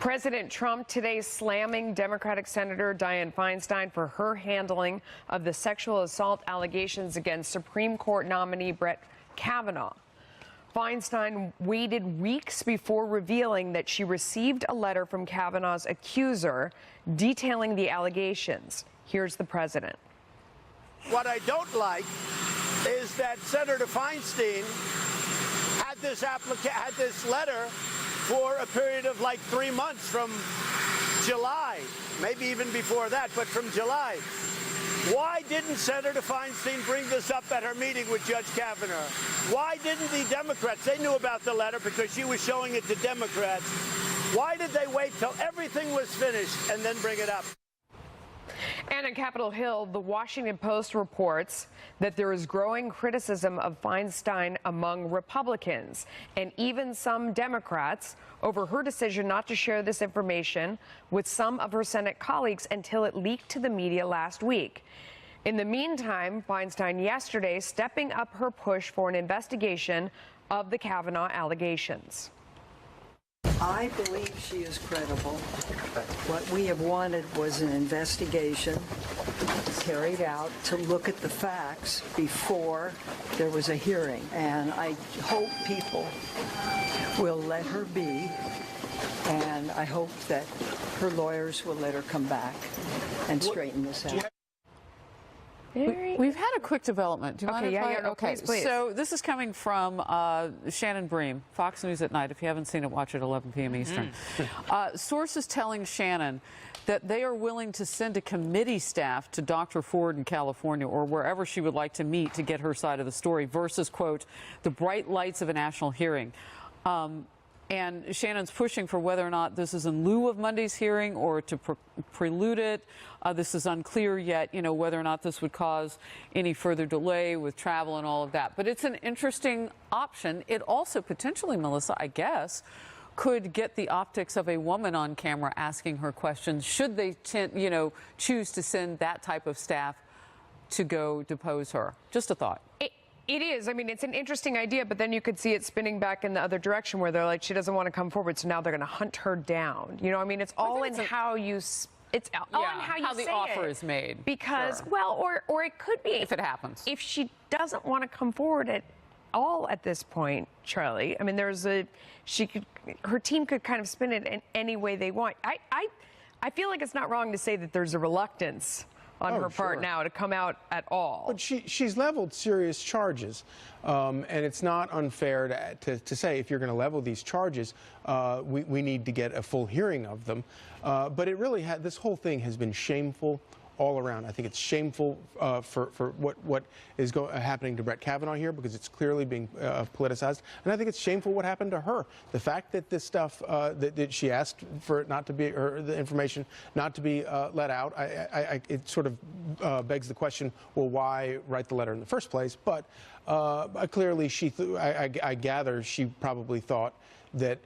President Trump today slamming Democratic Senator Dianne Feinstein for her handling of the sexual assault allegations against Supreme Court nominee Brett Kavanaugh. Feinstein waited weeks before revealing that she received a letter from Kavanaugh's accuser detailing the allegations. Here's the president. What I don't like is that Senator Feinstein had this letter for a period of like 3 months from July, maybe even before that, but from July. Why didn't Senator Feinstein bring this up at her meeting with Judge Kavanaugh? Why didn't the Democrats? They knew about the letter because she was showing it to Democrats. Why did they wait till everything was finished and then bring it up? And on Capitol Hill, the Washington Post reports that there is growing criticism of Feinstein among Republicans and even some Democrats over her decision not to share this information with some of her Senate colleagues until it leaked to the media last week. In the meantime, Feinstein yesterday stepping up her push for an investigation of the Kavanaugh allegations. I believe she is credible. What we have wanted was an investigation carried out to look at the facts before there was a hearing. And I hope people will let her be, and I hope that her lawyers will let her come back and straighten this out. We've had a quick development. Do you mind if I? No, okay, please. So this is coming from Shannon Bream, Fox News at Night. If you haven't seen it, watch it 11 p.m. Eastern. Sources telling Shannon that they are willing to send a committee staff to Dr. Ford in California or wherever she would like to meet to get her side of the story versus, quote, the bright lights of a national hearing. And Shannon's pushing for whether or not this is in lieu of Monday's hearing or to prelude it. This is unclear yet, whether or not this would cause any further delay with travel and all of that. But it's an interesting option. It also potentially, Melissa, I guess, could get the optics of a woman on camera asking her questions should they, choose to send that type of staff to go depose her. Just a thought. It is. I mean, it's an interesting idea, but then you could see it spinning back in the other direction where they're like, she doesn't want to come forward, so now they're going to hunt her down. It's all in how you. It's all in how the offer is made. Because, sure. well, or it could be if it happens. If she doesn't want to come forward at all at this point, Charlie. I mean, her team could kind of spin it in any way they want. I feel like it's not wrong to say that there's a reluctance on her part now to come out at all. But she's leveled serious charges, and it's not unfair to say if you're going to level these charges, we need to get a full hearing of them. But it really this whole thing has been shameful all around. I think it's shameful for what is happening to Brett Kavanaugh here because it's clearly being politicized, and I think it's shameful what happened to her. The fact that this stuff that she asked for it not to be the information not to be let out, it sort of begs the question: well, why write the letter in the first place? But clearly, I gather she probably thought that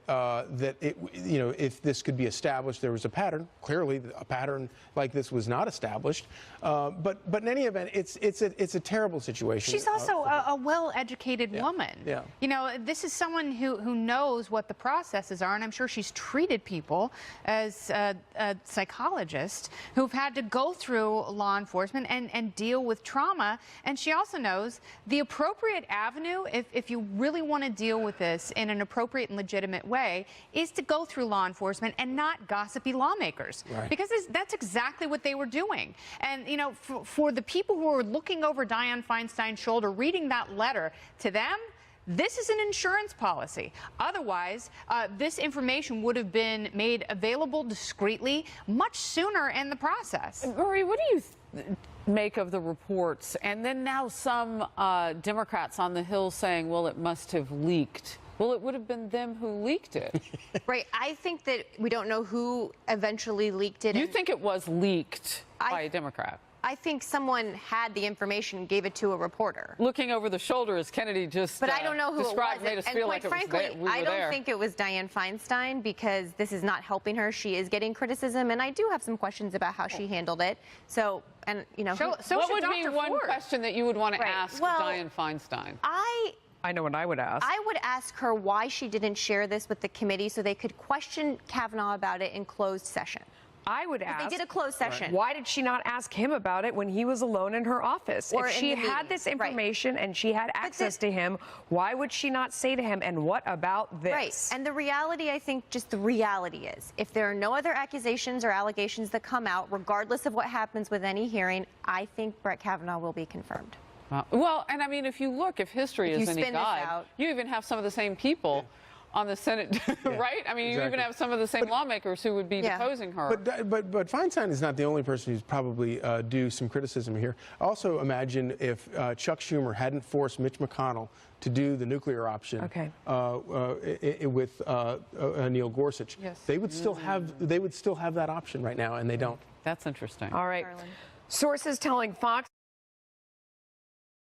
if this could be established, there was a pattern. Clearly, a pattern like this was not established. But in any event, it's a terrible situation. She's also a well-educated woman. Yeah. This is someone who knows what the processes are, and I'm sure she's treated people as a psychologist who've had to go through law enforcement and deal with trauma. And she also knows the appropriate avenue, if you really want to deal with this in an appropriate and legitimate way, is to go through law enforcement and not gossipy lawmakers. Right. Because that's exactly what they were doing. And, for the people who are looking over Dianne Feinstein's shoulder, reading that letter, to them, this is an insurance policy. Otherwise, this information would have been made available discreetly much sooner in the process. Marie, what do you make of the reports? And then now some Democrats on the Hill saying, well, it must have leaked. Well, it would have been them who leaked it. Right. I think that we don't know who eventually leaked it. You think it was leaked by a Democrat? I think someone had the information and gave it to a reporter. Looking over the shoulder, as Kennedy just But I don't know who described, it was. made us and feel quite like frankly, it was there. I don't think it was Dianne Feinstein because this is not helping her. She is getting criticism, and I do have some questions about how she handled it. So, and what would be one question that you would want to ask Dianne Feinstein? I know what I would ask. I would ask her why she didn't share this with the committee so they could question Kavanaugh about it in closed session. I would ask. They did a closed session. Why did she not ask him about it when he was alone in her office? Or if in she the had meeting. this information and she had access to him, why would she not say to him, and what about this? Right. And the reality, I think, just the reality is, if there are no other accusations or allegations that come out, regardless of what happens with any hearing, I think Brett Kavanaugh will be confirmed. Well, and I mean, if you look, if history is any guide, you even have some of the same people on the Senate, right? I mean, you even have some of the same lawmakers who would be deposing her. But Feinstein is not the only person who's probably due some criticism here. Also, imagine if Chuck Schumer hadn't forced Mitch McConnell to do the nuclear option with Neil Gorsuch. Yes. They would still have that option right now, and they don't. That's interesting. All right. Sources telling Fox